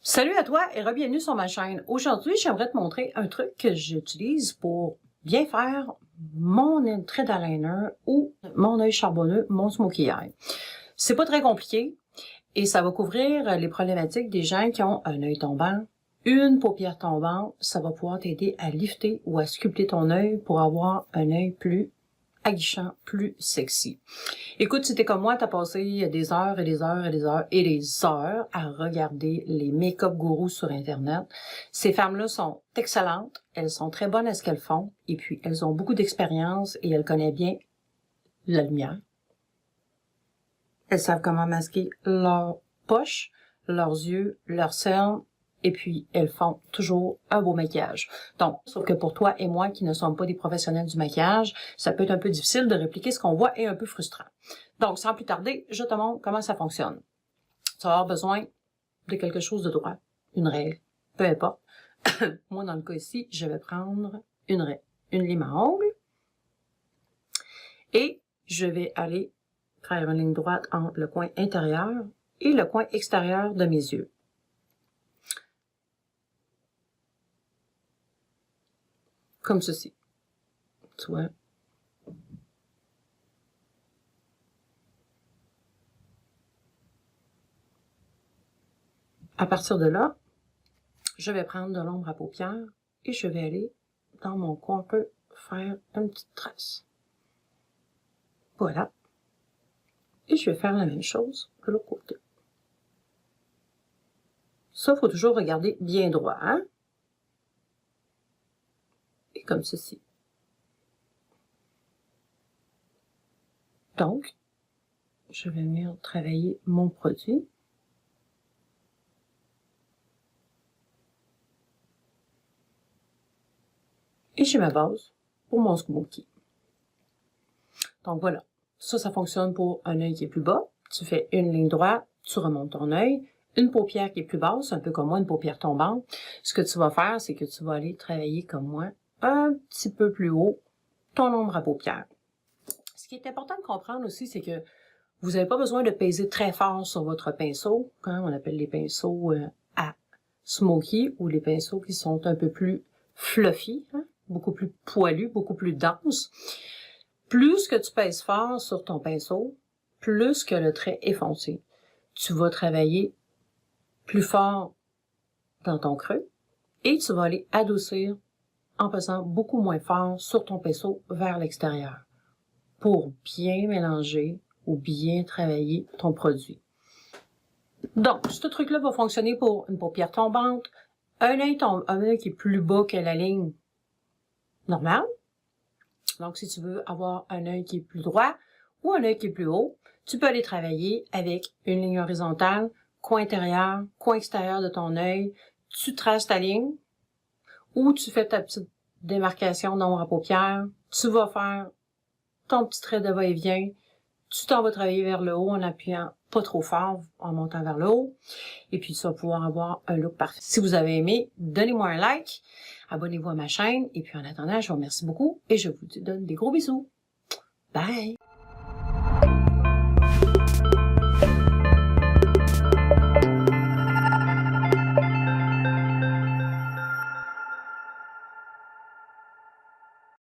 Salut à toi et bienvenue sur ma chaîne. Aujourd'hui, j'aimerais te montrer un truc que j'utilise pour bien faire mon trait d'eyeliner ou mon œil charbonneux, mon smokey eye. C'est pas très compliqué et ça va couvrir les problématiques des gens qui ont un œil tombant, une paupière tombante. Ça va pouvoir t'aider à lifter ou à sculpter ton œil pour avoir un œil plus aguichant, plus sexy. Écoute, si t'es comme moi, t'as passé des heures et des heures et des heures et des heures à regarder les make-up gourous sur Internet. Ces femmes-là sont excellentes, elles sont très bonnes à ce qu'elles font, et puis elles ont beaucoup d'expérience et elles connaissent bien la lumière. Elles savent comment masquer leurs poches, leurs yeux, leurs cernes, et puis elles font toujours un beau maquillage. Donc, sauf que pour toi et moi qui ne sommes pas des professionnels du maquillage, ça peut être un peu difficile de répliquer ce qu'on voit et un peu frustrant. Donc, sans plus tarder, je te montre comment ça fonctionne. Tu vas avoir besoin de quelque chose de droit, une règle, peu importe. Moi, dans le cas ici, je vais prendre une lime à ongles et je vais aller faire une ligne droite entre le coin intérieur et le coin extérieur de mes yeux. Comme ceci. Tu vois? À partir de là, je vais prendre de l'ombre à paupières et je vais aller dans mon coin un peu faire une petite trace. Voilà. Et je vais faire la même chose de l'autre côté. Ça, il faut toujours regarder bien droit, hein? Et comme ceci. Donc, je vais venir travailler mon produit. Et j'ai ma base pour mon smokey. Donc voilà. Ça fonctionne pour un œil qui est plus bas. Tu fais une ligne droite, tu remontes ton œil. Une paupière qui est plus basse, un peu comme moi, une paupière tombante. Ce que tu vas faire, c'est que tu vas aller travailler comme moi, un petit peu plus haut, ton ombre à paupières. Ce qui est important de comprendre aussi, c'est que vous n'avez pas besoin de peser très fort sur votre pinceau, hein, on appelle les pinceaux à smoky, ou les pinceaux qui sont un peu plus fluffy, hein, beaucoup plus poilus, beaucoup plus denses. Plus que tu pèses fort sur ton pinceau, plus que le trait est foncé. Tu vas travailler plus fort dans ton creux et tu vas aller adoucir en pesant beaucoup moins fort sur ton pinceau vers l'extérieur pour bien mélanger ou bien travailler ton produit. Donc, ce truc-là va fonctionner pour une paupière tombante, un œil qui est plus bas que la ligne normale. Donc, si tu veux avoir un œil qui est plus droit ou un œil qui est plus haut, tu peux aller travailler avec une ligne horizontale, coin intérieur, coin extérieur de ton œil. Tu traces ta ligne ou tu fais ta petite démarcation d'ombre à paupières. Tu vas faire ton petit trait de va-et-vient. Tu t'en vas travailler vers le haut en appuyant pas trop fort, en montant vers le haut. Et puis, tu vas pouvoir avoir un look parfait. Si vous avez aimé, donnez-moi un like, abonnez-vous à ma chaîne. Et puis, en attendant, je vous remercie beaucoup et je vous donne des gros bisous. Bye!